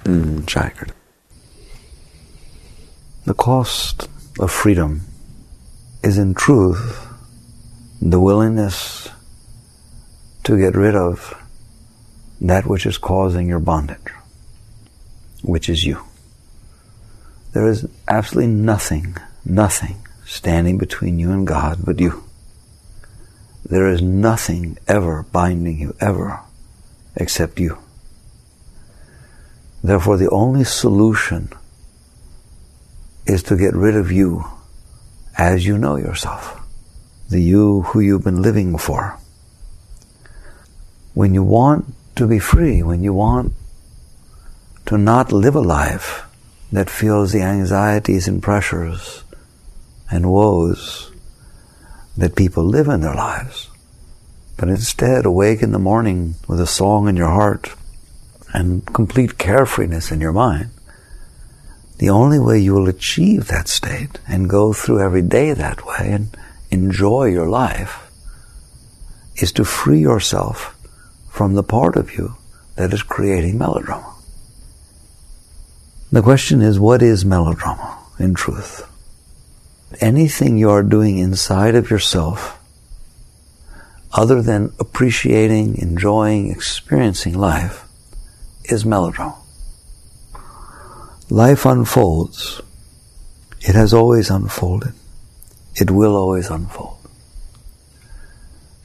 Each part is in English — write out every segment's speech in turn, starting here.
Jagged. The cost of freedom is in truth the willingness to get rid of that which is causing your bondage, which is you. There is absolutely nothing standing between you and God but you. There is nothing ever binding you, ever, except you. Therefore, the only solution is to get rid of you as you know yourself, the you who you've been living for. When you want to be free, when you want to not live a life that feels the anxieties and pressures and woes that people live in their lives, but instead awake in the morning with a song in your heart and complete carefreeness in your mind, the only way you will achieve that state and go through every day that way and enjoy your life is to free yourself from the part of you that is creating melodrama. The question is, what is melodrama in truth? Anything you are doing inside of yourself other than appreciating, enjoying, experiencing life is melodrama. Life unfolds. It has always unfolded. It will always unfold.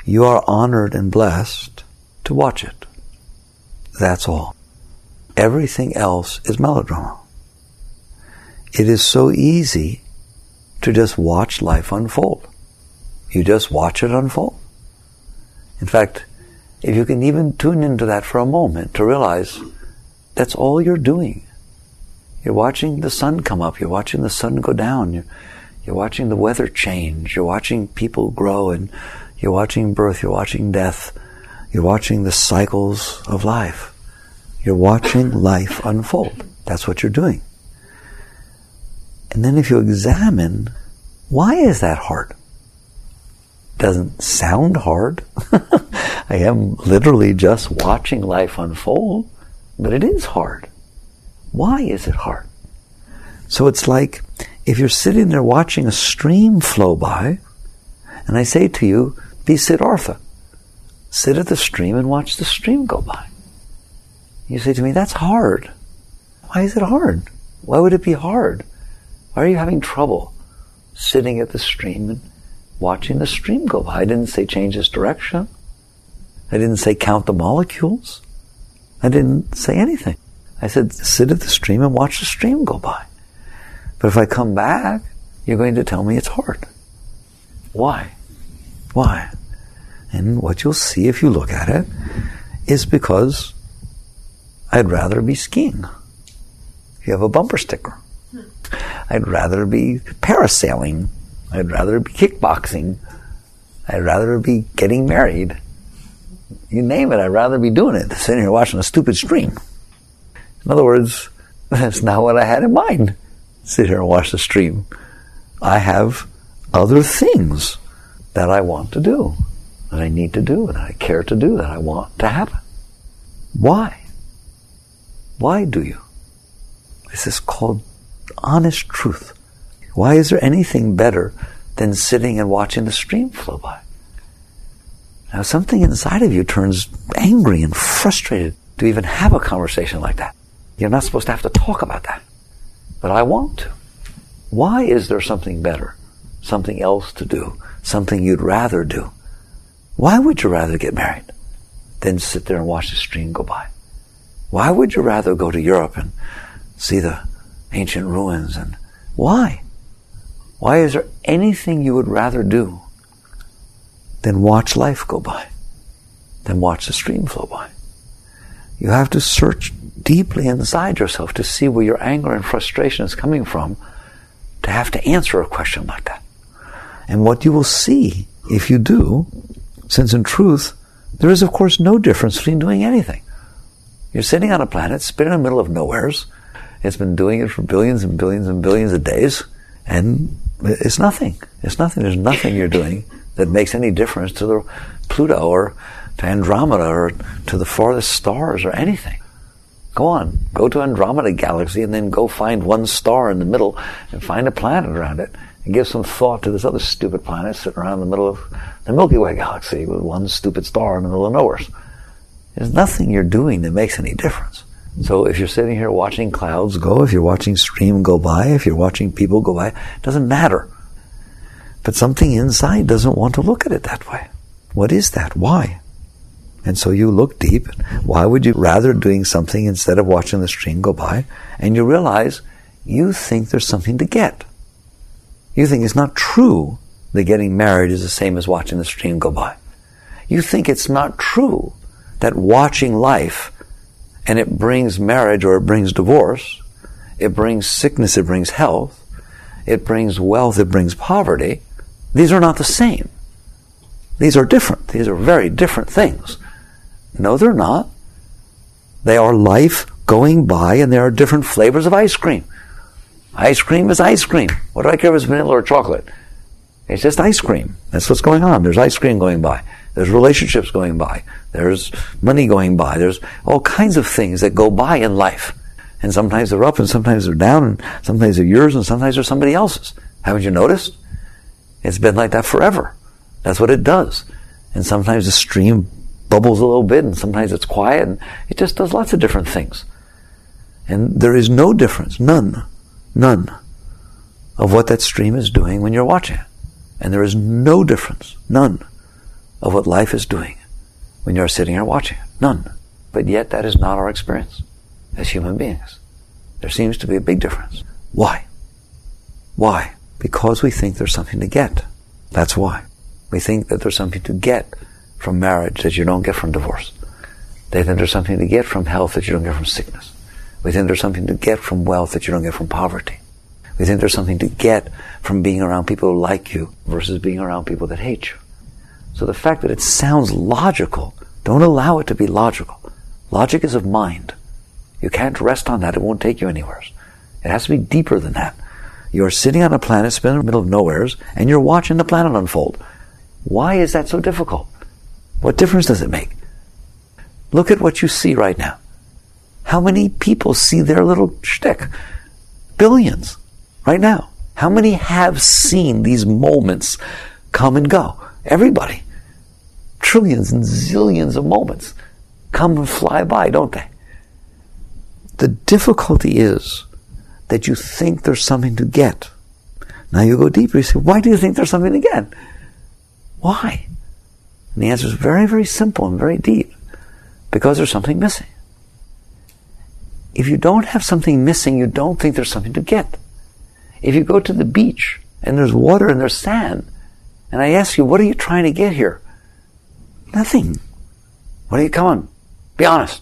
You are honored and blessed to watch it. That's all. Everything else is melodrama. It is so easy to just watch life unfold. You just watch it unfold. In fact, if you can even tune into that for a moment to realize that's all you're doing. You're watching the sun come up, you're watching the sun go down, you're watching the weather change, you're watching people grow, and you're watching birth, you're watching death, you're watching the cycles of life. You're watching life unfold. That's what you're doing. And then if you examine, why is that hard? Doesn't sound hard. I am literally just watching life unfold, but it is hard. Why is it hard? So it's like if you're sitting there watching a stream flow by, and I say to you, be Siddhartha. Sit at the stream and watch the stream go by. You say to me, that's hard. Why is it hard? Why would it be hard? Why are you having trouble sitting at the stream and watching the stream go by? I didn't say change its direction. I didn't say count the molecules. I didn't say anything. I said sit at the stream and watch the stream go by. But if I come back, you're going to tell me it's hard. Why? Why? And what you'll see if you look at it is because I'd rather be skiing. You have a bumper sticker. I'd rather be parasailing. I'd rather be kickboxing. I'd rather be getting married. You name it, I'd rather be doing it than sitting here watching a stupid stream. In other words, that's not what I had in mind. Sit here and watch the stream. I have other things that I want to do, that I need to do, that I care to do, that I want to happen. Why? Why do you? This is called honest truth. Why is there anything better than sitting and watching the stream flow by? Now something inside of you turns angry and frustrated to even have a conversation like that. You're not supposed to have to talk about that. But I want to. Why is there something better? Something else to do? Something you'd rather do? Why would you rather get married than sit there and watch the stream go by? Why would you rather go to Europe and see the ancient ruins? And why? Why is there anything you would rather do than watch life go by, than watch the stream flow by? You have to search deeply inside yourself to see where your anger and frustration is coming from to have to answer a question like that. And what you will see if you do, since in truth, there is of course no difference between doing anything. You're sitting on a planet, spinning in the middle of nowheres. It's been doing it for billions and billions and billions of days, and it's nothing. It's nothing. There's nothing you're doing that makes any difference to the Pluto or to Andromeda or to the farthest stars or anything. Go on. Go to Andromeda Galaxy and then go find one star in the middle and find a planet around it. And give some thought to this other stupid planet sitting around in the middle of the Milky Way galaxy with one stupid star in the middle of nowhere. There's nothing you're doing that makes any difference. So if you're sitting here watching clouds go, if you're watching stream go by, if you're watching people go by, it doesn't matter. But something inside doesn't want to look at it that way. What is that? Why? And so you look deep. Why would you rather doing something instead of watching the stream go by? And you realize you think there's something to get. You think it's not true that getting married is the same as watching the stream go by. You think it's not true that watching life, and it brings marriage or it brings divorce, it brings sickness, it brings health, it brings wealth, it brings poverty. These are not the same. These are different. These are very different things. No, they're not. They are life going by, and there are different flavors of ice cream. Ice cream is ice cream. What do I care if it's vanilla or chocolate? It's just ice cream. That's what's going on. There's ice cream going by. There's relationships going by. There's money going by. There's all kinds of things that go by in life. And sometimes they're up and sometimes they're down and sometimes they're yours and sometimes they're somebody else's. Haven't you noticed? It's been like that forever. That's what it does. And sometimes the stream bubbles a little bit and sometimes it's quiet and it just does lots of different things. And there is no difference, none, of what that stream is doing when you're watching it. And there is no difference, none, of what life is doing when you're sitting here watching it. None. But yet that is not our experience as human beings. There seems to be a big difference. Why? Why? Because we think there's something to get. That's why. We think that there's something to get from marriage that you don't get from divorce. They think there's something to get from health that you don't get from sickness. We think there's something to get from wealth that you don't get from poverty. We think there's something to get from being around people who like you versus being around people that hate you. So the fact that it sounds logical, don't allow it to be logical. Logic is of mind. You can't rest on that. It won't take you anywhere. It has to be deeper than that. You're sitting on a planet, spinning in the middle of nowheres, and you're watching the planet unfold. Why is that so difficult? What difference does it make? Look at what you see right now. How many people see their little shtick? Billions. Right now. How many have seen these moments come and go? Everybody. Trillions and zillions of moments come and fly by, don't they? The difficulty is that you think there's something to get. Now you go deeper, you say, why do you think there's something to get? Why? And the answer is very, very simple and very deep. Because there's something missing. If you don't have something missing, you don't think there's something to get. If you go to the beach and there's water and there's sand, and I ask you, what are you trying to get here? Nothing. Come on, be honest.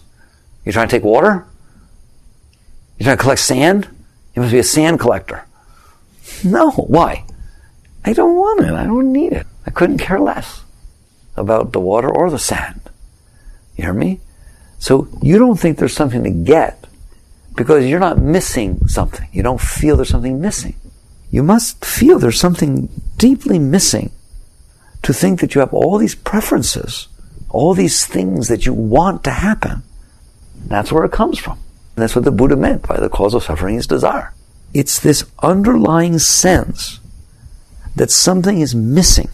You trying to take water? You trying to collect sand? You must be a sand collector. No, why? I don't want it. I don't need it. I couldn't care less about the water or the sand. You hear me? So you don't think there's something to get because you're not missing something. You don't feel there's something missing. You must feel there's something deeply missing to think that you have all these preferences, all these things that you want to happen. That's where it comes from. And that's what the Buddha meant by the cause of suffering is desire. It's this underlying sense that something is missing.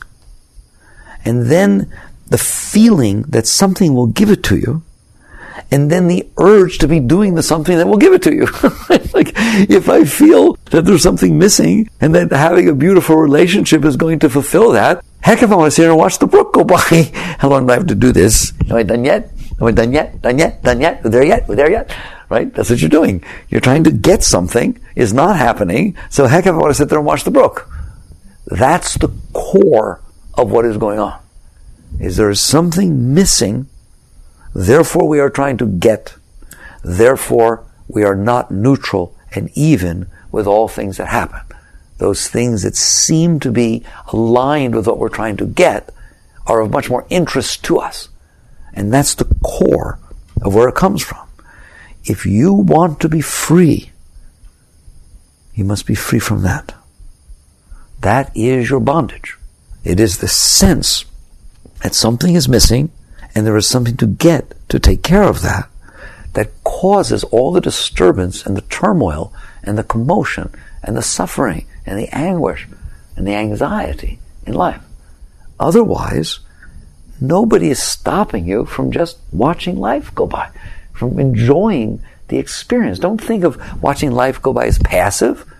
And then the feeling that something will give it to you, and then the urge to be doing the something that will give it to you. Like, if I feel that there's something missing, and that having a beautiful relationship is going to fulfill that, heck, if I want to sit here and watch the brook go by, how long do I have to do this? Am I done yet? Am I done yet? Done yet? Done yet? We're there yet? We're there yet? Right? That's what you're doing. You're trying to get something, is not happening, so heck, if I want to sit there and watch the brook. That's the core of what is going on. Is there is something missing, therefore we are trying to get, therefore we are not neutral and even with all things that happen. Those things that seem to be aligned with what we're trying to get are of much more interest to us. And that's the core of where it comes from. If you want to be free, you must be free from that. That is your bondage. It is the sense that something is missing and there is something to get to take care of that, that causes all the disturbance and the turmoil and the commotion and the suffering and the anguish and the anxiety in life. Otherwise, nobody is stopping you from just watching life go by, from enjoying the experience. Don't think of watching life go by as passive.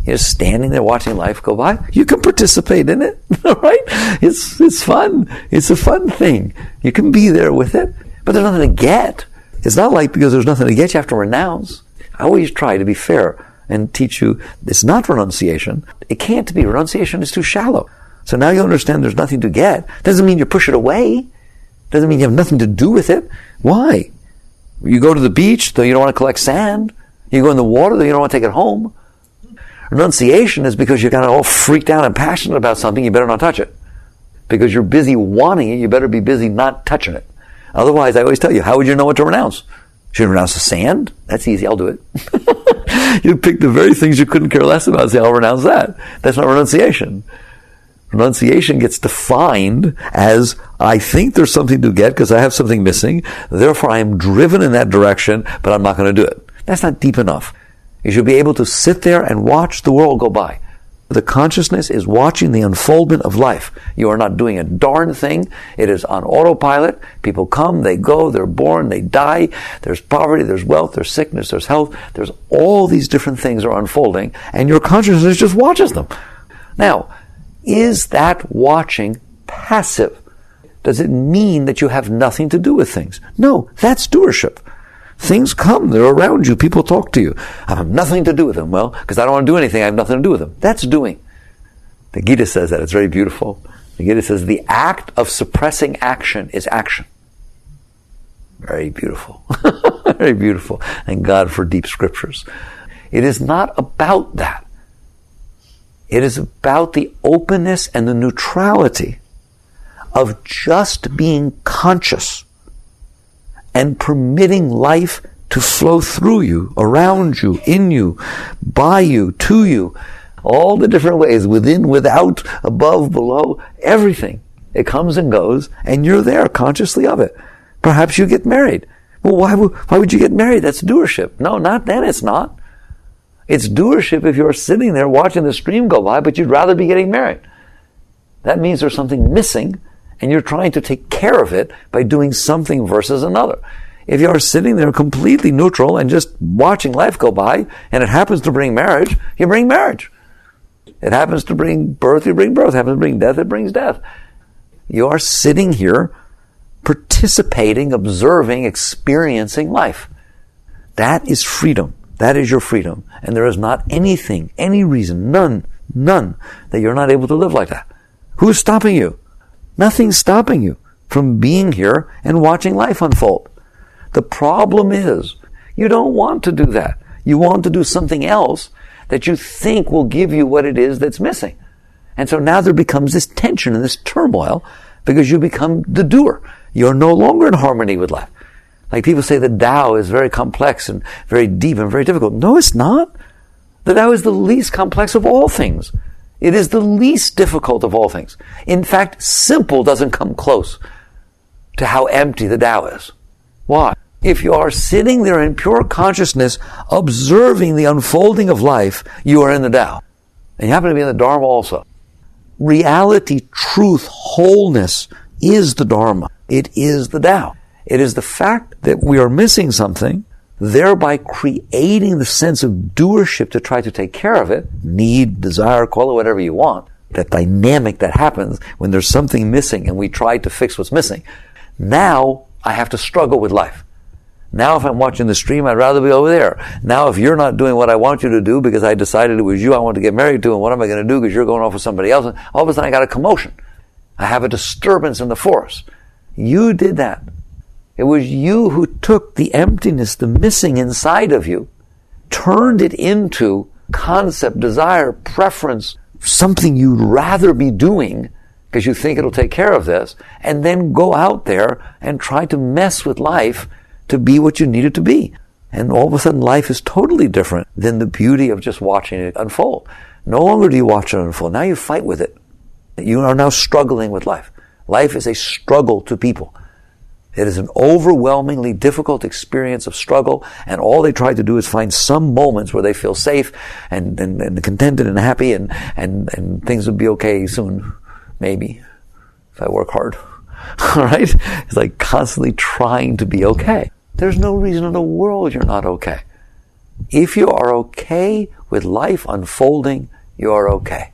You're standing there watching life go by. You can participate in it, all right? It's fun. It's a fun thing. You can be there with it, but there's nothing to get. It's not like because there's nothing to get, you have to renounce. I always try to be fair and teach you it's not renunciation. It can't be. Renunciation is too shallow. So now you understand there's nothing to get. Doesn't mean you push it away. Doesn't mean you have nothing to do with it. Why? You go to the beach, though you don't want to collect sand. You go in the water, though you don't want to take it home. Renunciation is because you're kind of all freaked out and passionate about something, you better not touch it. Because you're busy wanting it, you better be busy not touching it. Otherwise, I always tell you, how would you know what to renounce? Should you renounce the sand? That's easy, I'll do it. You pick the very things you couldn't care less about and say, I'll renounce that. That's not renunciation. Renunciation gets defined as, I think there's something to get because I have something missing, therefore I am driven in that direction, but I'm not going to do it. That's not deep enough. You should be able to sit there and watch the world go by. The consciousness is watching the unfoldment of life. You are not doing a darn thing. It is on autopilot. People come, they go, they're born, they die. There's poverty, there's wealth, there's sickness, there's health. There's all these different things are unfolding, and your consciousness just watches them. Now, is that watching passive? Does it mean that you have nothing to do with things? No, that's doership. Things come, they're around you, people talk to you. I have nothing to do with them. Well, because I don't want to do anything, I have nothing to do with them. That's doing. The Gita says that, it's very beautiful. The Gita says the act of suppressing action is action. Very beautiful. Very beautiful. Thank God for deep scriptures. It is not about that. It is about the openness and the neutrality of just being conscious and permitting life to flow through you, around you, in you, by you, to you, all the different ways, within, without, above, below, everything. It comes and goes, and you're there consciously of it. Perhaps you get married. Well, why would you get married? That's doership. No, not then, it's not. It's doership if you're sitting there watching the stream go by, but you'd rather be getting married. That means there's something missing, and you're trying to take care of it by doing something versus another. If you are sitting there completely neutral and just watching life go by, and it happens to bring marriage, you bring marriage. It happens to bring birth, you bring birth. It happens to bring death, it brings death. You are sitting here participating, observing, experiencing life. That is freedom. That is your freedom. And there is not anything, any reason, none, that you're not able to live like that. Who is stopping you? Nothing's stopping you from being here and watching life unfold. The problem is, you don't want to do that. You want to do something else that you think will give you what it is that's missing. And so now there becomes this tension and this turmoil because you become the doer. You're no longer in harmony with life. Like people say the Tao is very complex and very deep and very difficult. No, it's not. The Tao is the least complex of all things. It is the least difficult of all things. In fact, simple doesn't come close to how empty the Tao is. Why? If you are sitting there in pure consciousness, observing the unfolding of life, you are in the Tao. And you happen to be in the Dharma also. Reality, truth, wholeness is the Dharma. It is the Tao. It is the fact that we are missing something, thereby creating the sense of doership to try to take care of it, need, desire, call it whatever you want, that dynamic that happens when there's something missing and we try to fix what's missing. Now, I have to struggle with life. Now, if I'm watching the stream, I'd rather be over there. Now, if you're not doing what I want you to do because I decided it was you I want to get married to, and what am I going to do because you're going off with somebody else? And all of a sudden, I got a commotion. I have a disturbance in the force. You did that. It was you who took the emptiness, the missing inside of you, turned it into concept, desire, preference, something you'd rather be doing because you think it'll take care of this, and then go out there and try to mess with life to be what you need it to be. And all of a sudden life is totally different than the beauty of just watching it unfold. No longer do you watch it unfold. Now you fight with it. You are now struggling with life. Life is a struggle to people. It is an overwhelmingly difficult experience of struggle, and all they try to do is find some moments where they feel safe and contented and happy, and things will be okay soon, maybe, if I work hard. All right? It's like constantly trying to be okay. There's no reason in the world you're not okay. If you are okay with life unfolding, you are okay.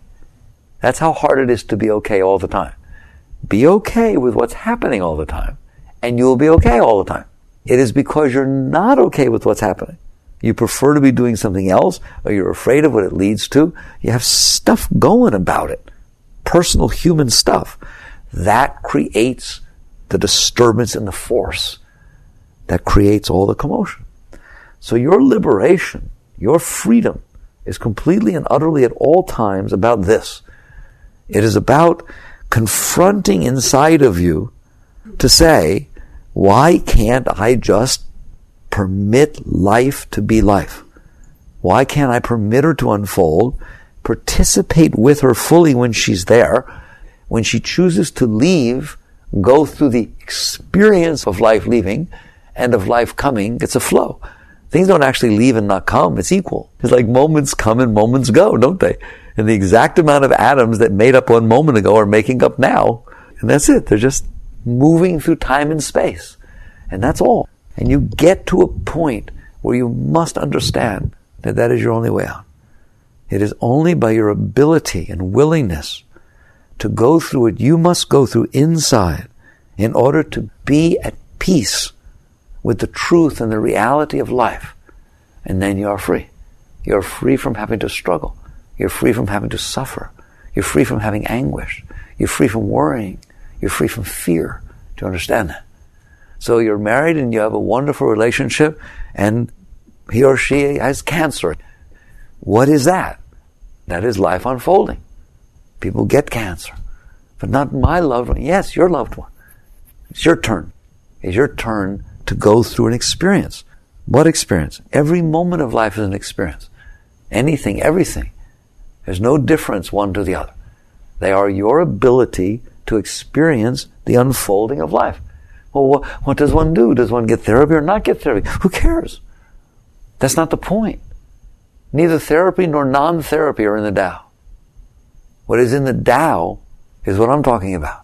That's how hard it is to be okay all the time. Be okay with what's happening all the time, and you'll be okay all the time. It is because you're not okay with what's happening. You prefer to be doing something else, or you're afraid of what it leads to. You have stuff going about it. Personal human stuff. That creates the disturbance in the force. That creates all the commotion. So your liberation, your freedom, is completely and utterly at all times about this. It is about confronting inside of you to say, why can't I just permit life to be life? Why can't I permit her to unfold, participate with her fully when she's there? When she chooses to leave, go through the experience of life leaving and of life coming. It's a flow. Things don't actually leave and not come. It's equal. It's like moments come and moments go, don't they? And the exact amount of atoms that made up one moment ago are making up now. And that's it. They're just moving through time and space. And that's all. And you get to a point where you must understand that that is your only way out. It is only by your ability and willingness to go through what you must go through inside in order to be at peace with the truth and the reality of life. And then you are free. You're free from having to struggle. You're free from having to suffer. You're free from having anguish. You're free from worrying. You're free from fear. Do you understand that? So you're married and you have a wonderful relationship, and he or she has cancer. What is that? That is life unfolding. People get cancer. But not my loved one. Yes, your loved one. It's your turn. It's your turn to go through an experience. What experience? Every moment of life is an experience. Anything, everything. There's no difference one to the other. They are your ability to experience the unfolding of life. Well, what does one do? Does one get therapy or not get therapy? Who cares? That's not the point. Neither therapy nor non-therapy are in the Tao. What is in the Tao is what I'm talking about.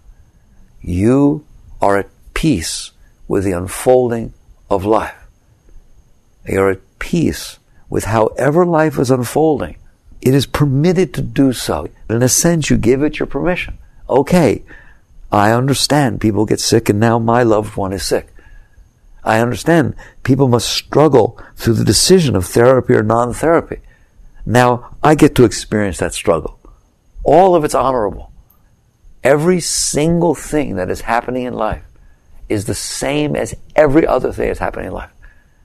You are at peace with the unfolding of life. You're at peace with however life is unfolding. It is permitted to do so. In a sense, you give it your permission. Okay, I understand people get sick and now my loved one is sick. I understand people must struggle through the decision of therapy or non-therapy. Now, I get to experience that struggle. All of it's honorable. Every single thing that is happening in life is the same as every other thing that's happening in life.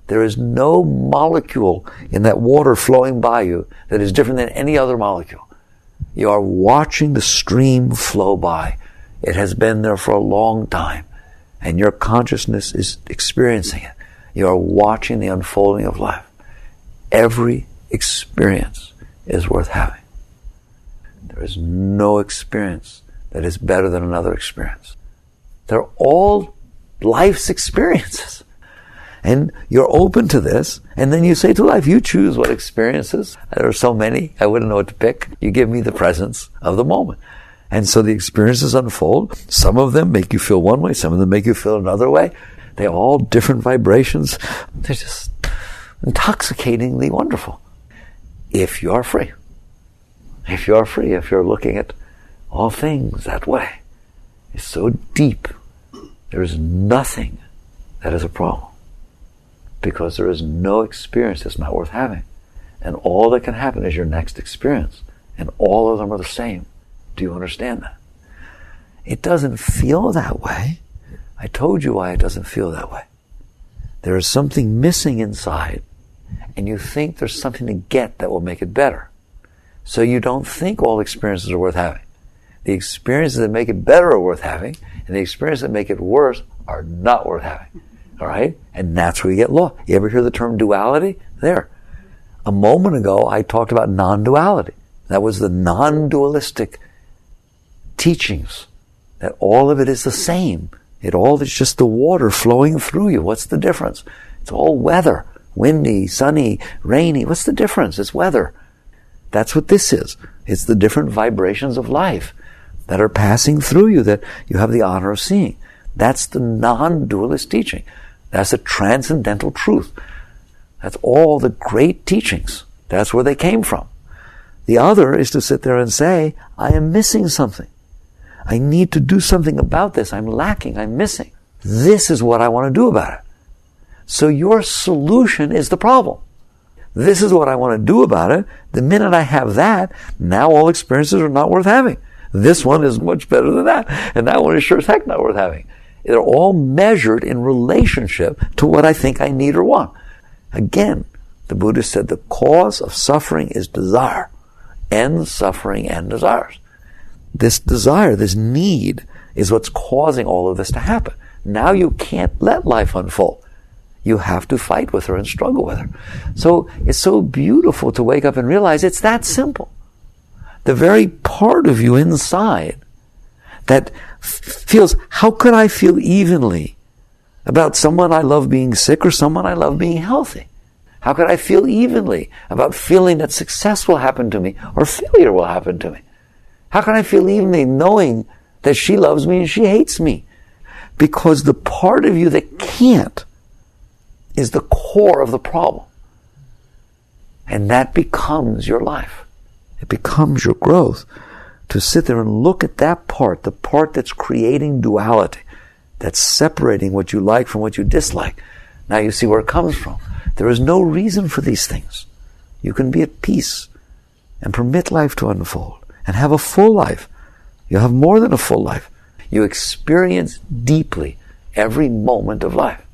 There is no molecule in that water flowing by you that is different than any other molecule. You are watching the stream flow by. It has been there for a long time, and your consciousness is experiencing it. You are watching the unfolding of life. Every experience is worth having. There is no experience that is better than another experience. They're all life's experiences. And you're open to this, and then you say to life, you choose what experiences. There are so many, I wouldn't know what to pick. You give me the presence of the moment. And so the experiences unfold. Some of them make you feel one way, some of them make you feel another way. They're all different vibrations. They're just intoxicatingly wonderful. If you are free. If you are free, if you're looking at all things that way. It's so deep. There is nothing that is a problem. Because there is no experience that's not worth having. And all that can happen is your next experience. And all of them are the same. Do you understand that? It doesn't feel that way. I told you why it doesn't feel that way. There is something missing inside, and you think there's something to get that will make it better. So you don't think all experiences are worth having. The experiences that make it better are worth having, and the experiences that make it worse are not worth having. All right? And that's where you get lost. You ever hear the term duality? There. A moment ago, I talked about non-duality. That was the non-dualistic teachings. That all of it is the same. It all is just the water flowing through you. What's the difference? It's all weather. Windy, sunny, rainy. What's the difference? It's weather. That's what this is. It's the different vibrations of life that are passing through you that you have the honor of seeing. That's the non-dualist teaching. That's the transcendental truth. That's all the great teachings. That's where they came from. The other is to sit there and say, I am missing something. I need to do something about this. I'm lacking. I'm missing. This is what I want to do about it. So your solution is the problem. This is what I want to do about it. The minute I have that, now all experiences are not worth having. This one is much better than that. And that one is sure as heck not worth having. They're all measured in relationship to what I think I need or want. Again, the Buddha said the cause of suffering is desire. Ends suffering and desires. This desire, this need, is what's causing all of this to happen. Now you can't let life unfold. You have to fight with her and struggle with her. So it's so beautiful to wake up and realize it's that simple. The very part of you inside that feels, how could I feel evenly about someone I love being sick or someone I love being healthy? How could I feel evenly about feeling that success will happen to me or failure will happen to me? How can I feel evenly knowing that she loves me and she hates me? Because the part of you that can't is the core of the problem. And that becomes your life. It becomes your growth. To sit there and look at that part, the part that's creating duality, that's separating what you like from what you dislike. Now you see where it comes from. There is no reason for these things. You can be at peace and permit life to unfold and have a full life. You'll have more than a full life. You experience deeply every moment of life.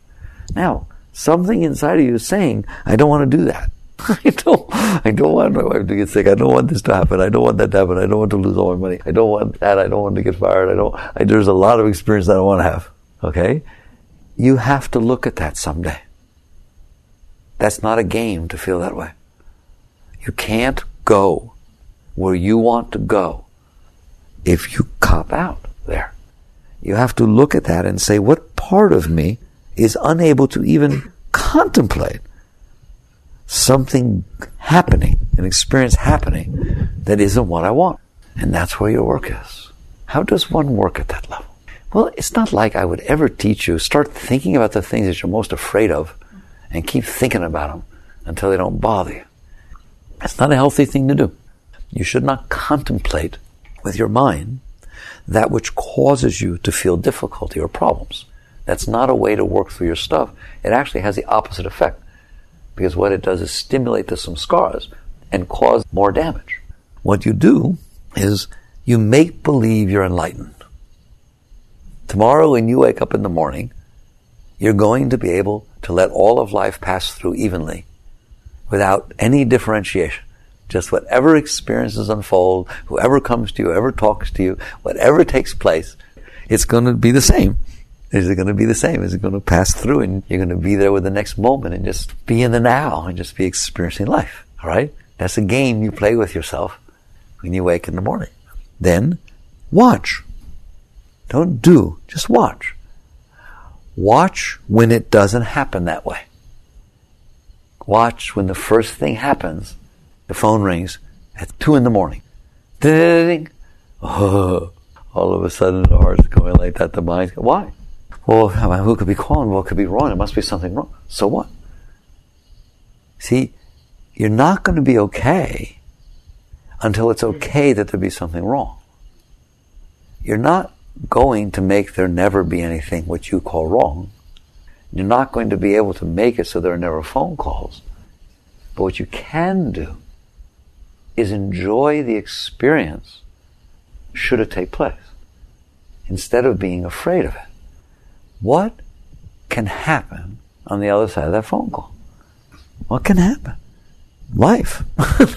Now, something inside of you is saying, I don't want to do that. I don't want my wife to get sick. I don't want this to happen. I don't want that to happen. I don't want to lose all my money. I don't want that. I don't want to get fired. There's a lot of experience that I don't want to have. Okay? You have to look at that someday. That's not a game to feel that way. You can't go where you want to go if you cop out there. You have to look at that and say, what part of me is unable to even contemplate something happening, an experience happening that isn't what I want? And that's where your work is. How does one work at that level? Well, it's not like I would ever teach you, start thinking about the things that you're most afraid of and keep thinking about them until they don't bother you. That's not a healthy thing to do. You should not contemplate with your mind that which causes you to feel difficulty or problems. That's not a way to work through your stuff. It actually has the opposite effect. Because what it does is stimulate the samskaras and cause more damage. What you do is you make believe you're enlightened. Tomorrow when you wake up in the morning, you're going to be able to let all of life pass through evenly without any differentiation. Just whatever experiences unfold, whoever comes to you, whoever talks to you, whatever takes place, it's going to be the same. Is it going to be the same? Is it going to pass through and you're going to be there with the next moment and just be in the now and just be experiencing life? All right? That's a game you play with yourself when you wake in the morning. Then watch. Don't do, just watch. Watch when it doesn't happen that way. Watch when the first thing happens, the phone rings at 2 a.m. Ding! Oh, all of a sudden the heart's going like that, the mind's going, why? Well, who could be calling? Well, it could be wrong. It must be something wrong. So what? See, you're not going to be okay until it's okay that there be something wrong. You're not going to make there never be anything which you call wrong. You're not going to be able to make it so there are never phone calls. But what you can do is enjoy the experience should it take place, instead of being afraid of it. What can happen on the other side of that phone call? What can happen? Life.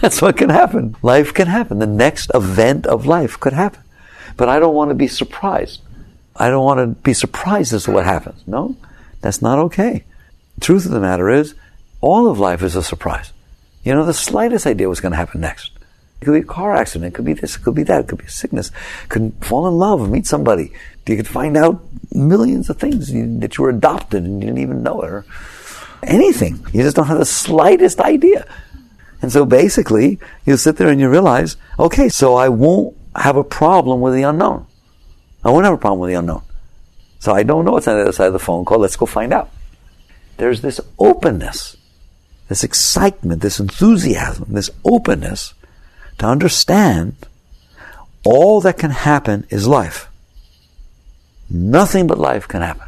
That's what can happen. Life can happen. The next event of life could happen. But I don't want to be surprised. I don't want to be surprised as to what happens. No, that's not okay. The truth of the matter is, all of life is a surprise. You know the slightest idea what's going to happen next. It could be a car accident. It could be this. It could be that. It could be a sickness. It could fall in love, meet somebody. You could find out millions of things that you were adopted and you didn't even know it. Or anything. You just don't have the slightest idea. And so basically, you sit there and you realize, okay, so I won't have a problem with the unknown. I won't have a problem with the unknown. So I don't know what's on the other side of the phone call. Let's go find out. There's this openness, this excitement, this enthusiasm, this openness to understand all that can happen is life. Nothing but life can happen.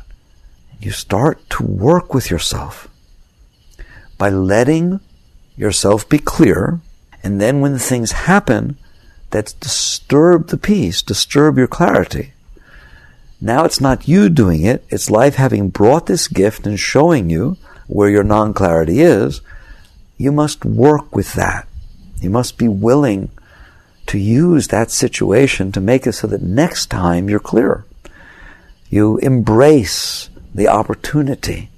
You start to work with yourself by letting yourself be clear, and then when things happen that disturb the peace, disturb your clarity, now it's not you doing it, it's life having brought this gift and showing you where your non-clarity is. You must work with that. You must be willing to use that situation to make it so that next time you're clearer. You embrace the opportunity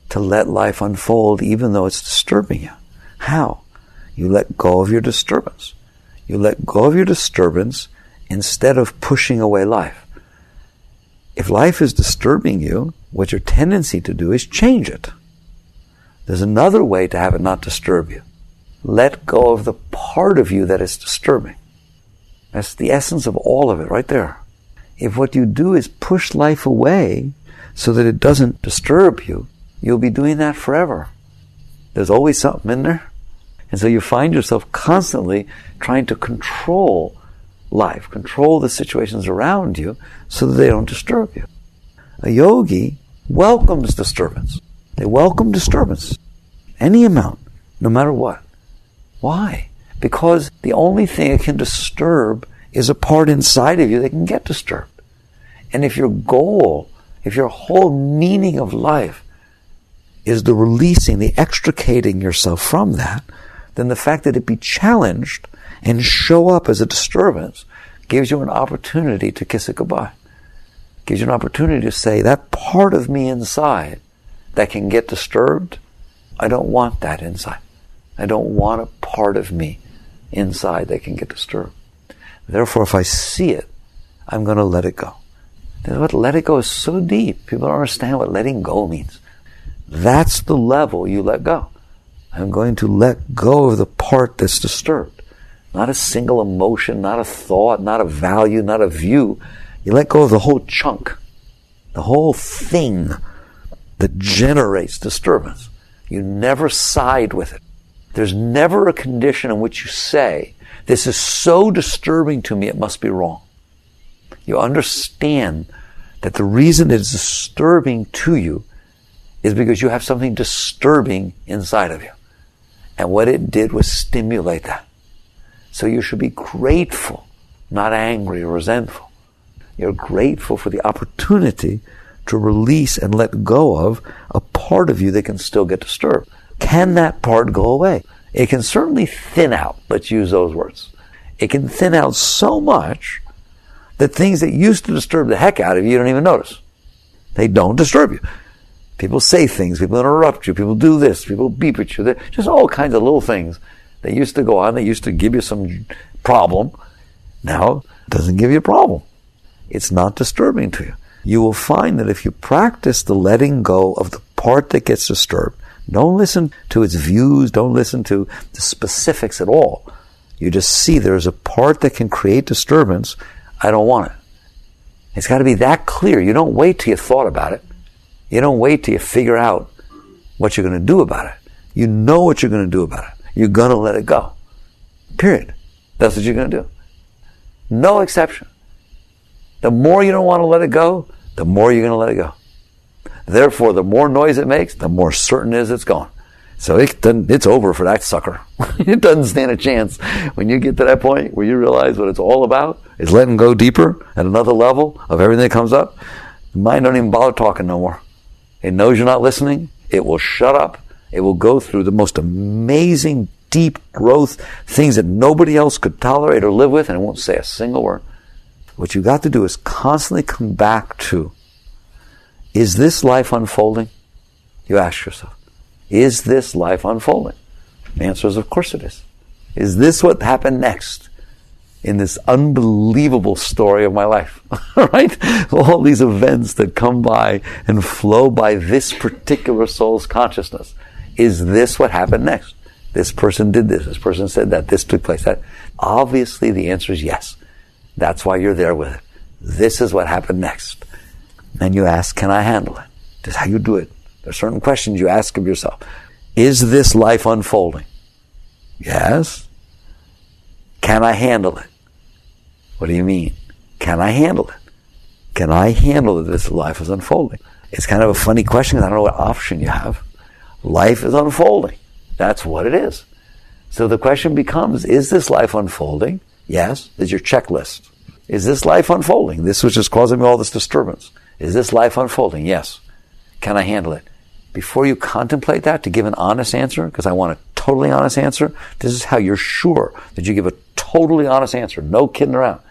to let life unfold even though it's disturbing you. How? You let go of your disturbance. You let go of your disturbance instead of pushing away life. If life is disturbing you, what your tendency to do is change it. There's another way to have it not disturb you. Let go of the part of you that is disturbing. That's the essence of all of it right there. If what you do is push life away so that it doesn't disturb you, you'll be doing that forever. There's always something in there. And so you find yourself constantly trying to control life, control the situations around you so that they don't disturb you. A yogi welcomes disturbance. They welcome disturbance. Any amount, no matter what. Why? Because the only thing that can disturb is a part inside of you that can get disturbed. And if your goal, if your whole meaning of life is the releasing, the extricating yourself from that, then the fact that it be challenged and show up as a disturbance gives you an opportunity to kiss it goodbye. Gives you an opportunity to say, that part of me inside that can get disturbed, I don't want that inside. I don't want a part of me inside that can get disturbed. Therefore, if I see it, I'm going to let it go. What let it go is so deep. People don't understand what letting go means. That's the level you let go. I'm going to let go of the part that's disturbed. Not a single emotion, not a thought, not a value, not a view. You let go of the whole chunk. The whole thing that generates disturbance. You never side with it. There's never a condition in which you say, this is so disturbing to me, it must be wrong. You understand that the reason it is disturbing to you is because you have something disturbing inside of you. And what it did was stimulate that. So you should be grateful, not angry or resentful. You're grateful for the opportunity to release and let go of a part of you that can still get disturbed. Can that part go away? It can certainly thin out. Let's use those words. It can thin out so much that things that used to disturb the heck out of you don't even notice. They don't disturb you. People say things, people interrupt you, people do this, people beep at you. Just all kinds of little things that used to go on, that used to give you some problem. Now, it doesn't give you a problem. It's not disturbing to you. You will find that if you practice the letting go of the part that gets disturbed, don't listen to its views, don't listen to the specifics at all. You just see there's a part that can create disturbance. I don't want it. It's got to be that clear. You don't wait till you thought about it. You don't wait till you figure out what you're going to do about it. You know what you're going to do about it. You're going to let it go. Period. That's what you're going to do. No exception. The more you don't want to let it go, the more you're going to let it go. Therefore, the more noise it makes, the more certain it is it's gone. So it's over for that sucker. It doesn't stand a chance. When you get to that point where you realize what it's all about is letting go deeper at another level of everything that comes up, the mind don't even bother talking no more. It knows you're not listening. It will shut up. It will go through the most amazing, deep growth, things that nobody else could tolerate or live with, and it won't say a single word. What you got to do is constantly come back to, is this life unfolding? You ask yourself, is this life unfolding? The answer is, of course it is. Is this what happened next in this unbelievable story of my life? Right? All these events that come by and flow by this particular soul's consciousness. Is this what happened next? This person did this person said that, this took place, that. Obviously the answer is yes. That's why you're there with it. This is what happened next. Then you ask, can I handle it? This is how you do it. There are certain questions you ask of yourself. Is this life unfolding? Yes. Can I handle it? What do you mean? Can I handle it? Can I handle that this life is unfolding? It's kind of a funny question because I don't know what option you have. Life is unfolding. That's what it is. So the question becomes, is this life unfolding? Yes. Is your checklist. Is this life unfolding? This was just causing me all this disturbance. Is this life unfolding? Yes. Can I handle it? Before you contemplate that, to give an honest answer, because I want a totally honest answer, this is how you're sure that you give a totally honest answer. No kidding around.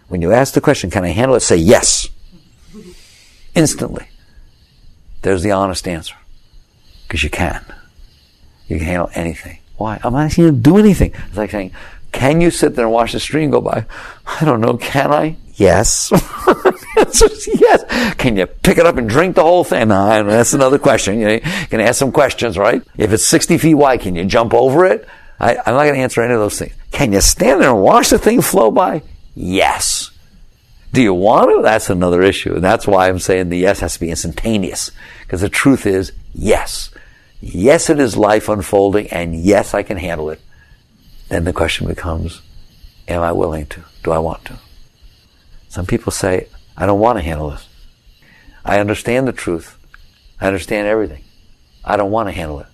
When you ask the question, can I handle it? Say yes. Instantly. There's the honest answer. Because you can. You can handle anything. Why? I'm not asking you to do anything. It's like saying, can you sit there and watch the stream go by? I don't know. Can I? Yes. Yes. Can you pick it up and drink the whole thing? No, that's another question. You can ask some questions, right? If it's 60 feet wide, can you jump over it? I'm not going to answer any of those things. Can you stand there and watch the thing flow by? Yes. Do you want to? That's another issue. And that's why I'm saying the yes has to be instantaneous. Because the truth is, yes. Yes, it is life unfolding, and yes, I can handle it. Then the question becomes, am I willing to? Do I want to? Some people say, I don't want to handle this. I understand the truth. I understand everything. I don't want to handle it.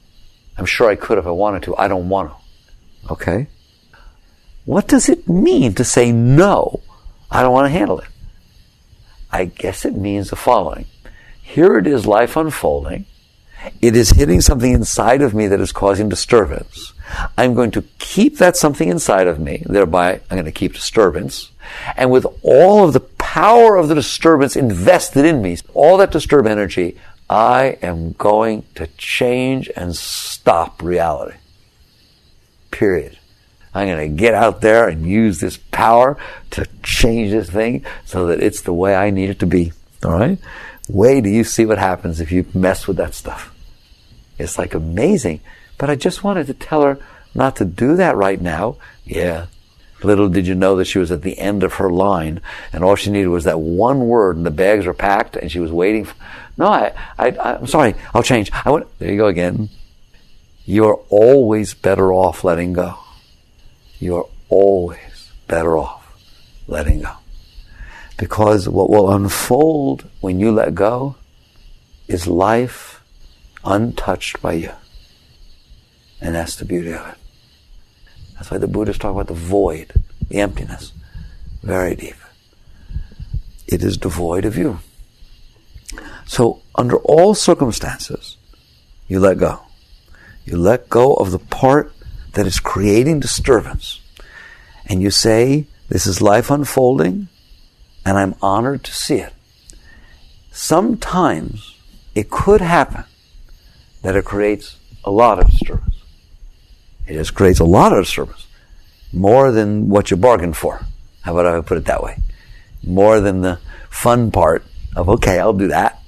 I'm sure I could if I wanted to. I don't want to. Okay? What does it mean to say no? I don't want to handle it. I guess it means the following. Here it is, life unfolding. It is hitting something inside of me that is causing disturbance. I'm going to keep that something inside of me, thereby I'm going to keep disturbance. And with all of the power of the disturbance invested in me, all that disturbed energy, I am going to change and stop reality. Period. I'm going to get out there and use this power to change this thing so that it's the way I need it to be. All right? Wait till you see what happens if you mess with that stuff. It's like amazing. But I just wanted to tell her not to do that right now. Yeah. Little did you know that she was at the end of her line, and all she needed was that one word, and the bags were packed, and she was waiting. No, I'm sorry. I'll change. There you go again. You're always better off letting go. You're always better off letting go. Because what will unfold when you let go is life untouched by you. And that's the beauty of it. That's why the Buddhists talk about the void, the emptiness. Very deep. It is devoid of you. So, under all circumstances, you let go. You let go of the part that is creating disturbance. And you say, this is life unfolding, and I'm honored to see it. Sometimes it could happen that it creates a lot of disturbance. It just creates a lot of disturbance. More than what you bargained for. How about I put it that way? More than the fun part of, okay, I'll do that.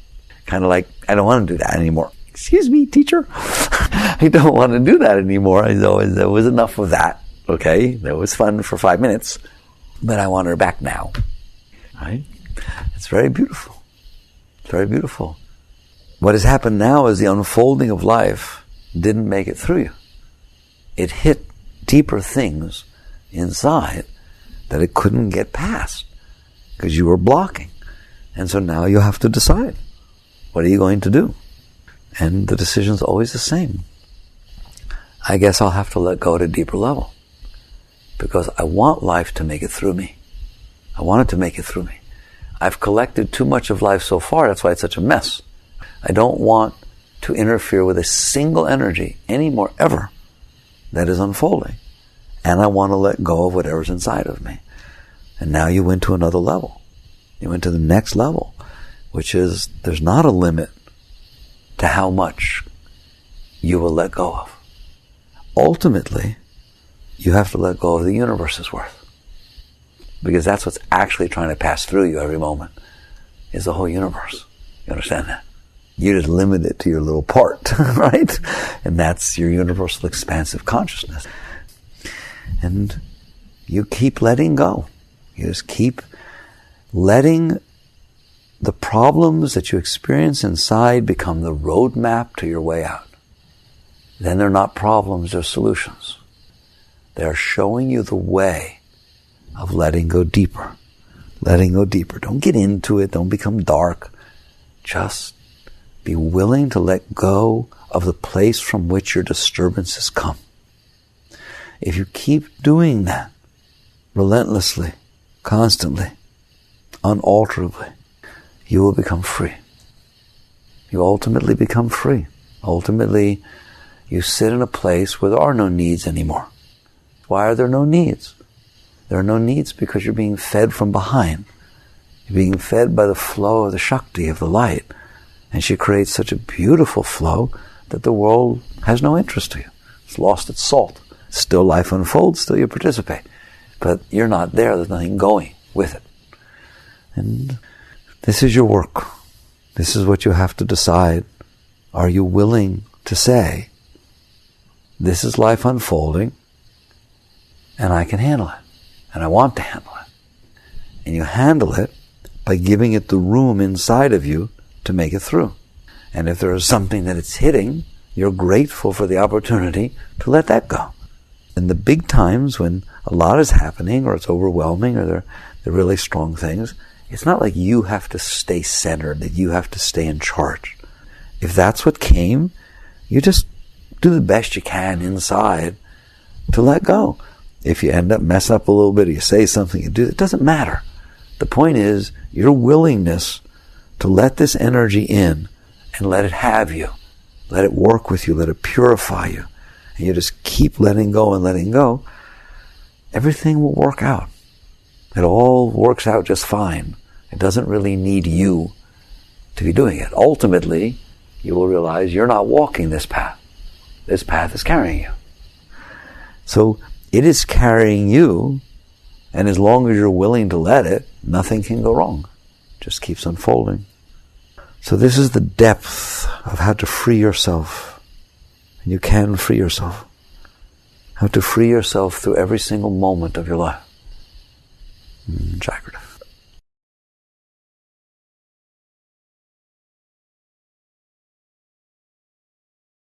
Kind of like, I don't want to do that anymore. Excuse me, teacher. I don't want to do that anymore. There was enough of that. Okay, that was fun for 5 minutes. But I want her back now. Right? It's very beautiful. It's very beautiful. What has happened now is the unfolding of life didn't make it through you. It hit deeper things inside that it couldn't get past because you were blocking. And so now you have to decide. What are you going to do? And the decision's always the same. I guess I'll have to let go at a deeper level because I want life to make it through me. I want it to make it through me. I've collected too much of life so far. That's why it's such a mess. I don't want to interfere with a single energy anymore, ever, that is unfolding. And I want to let go of whatever's inside of me. And now you went to another level. You went to the next level, which is there's not a limit to how much you will let go of. Ultimately, you have to let go of the universe's worth. Because that's what's actually trying to pass through you every moment, is the whole universe. You understand that? You just limit it to your little part, right? And that's your universal expansive consciousness. And you keep letting go. You just keep letting the problems that you experience inside become the roadmap to your way out. Then they're not problems, they're solutions. They're showing you the way of letting go deeper. Letting go deeper. Don't get into it. Don't become dark. Just be willing to let go of the place from which your disturbances come. If you keep doing that relentlessly, constantly, unalterably, you will become free. You ultimately become free. Ultimately, you sit in a place where there are no needs anymore. Why are there no needs? There are no needs because you're being fed from behind. You're being fed by the flow of the Shakti, of the light. And she creates such a beautiful flow that the world has no interest to you. It's lost its salt. Still life unfolds, still you participate. But you're not there, there's nothing going with it. And this is your work. This is what you have to decide. Are you willing to say, this is life unfolding, and I can handle it, and I want to handle it. And you handle it by giving it the room inside of you to make it through. And if there is something that it's hitting, you're grateful for the opportunity to let that go. In the big times when a lot is happening, or it's overwhelming, or they're really strong things, it's not like you have to stay centered, that you have to stay in charge. If that's what came, you just do the best you can inside to let go. If you end up messing up a little bit, or you say something, you do, it doesn't matter. The point is your willingness to let this energy in and let it have you. Let it work with you, let it purify you. And you just keep letting go and letting go. Everything will work out. It all works out just fine. It doesn't really need you to be doing it. Ultimately, you will realize you're not walking this path. This path is carrying you. So it is carrying you, and as long as you're willing to let it, nothing can go wrong. It just keeps unfolding. So this is the depth of how to free yourself. And you can free yourself. How to free yourself through every single moment of your life. Jagrata.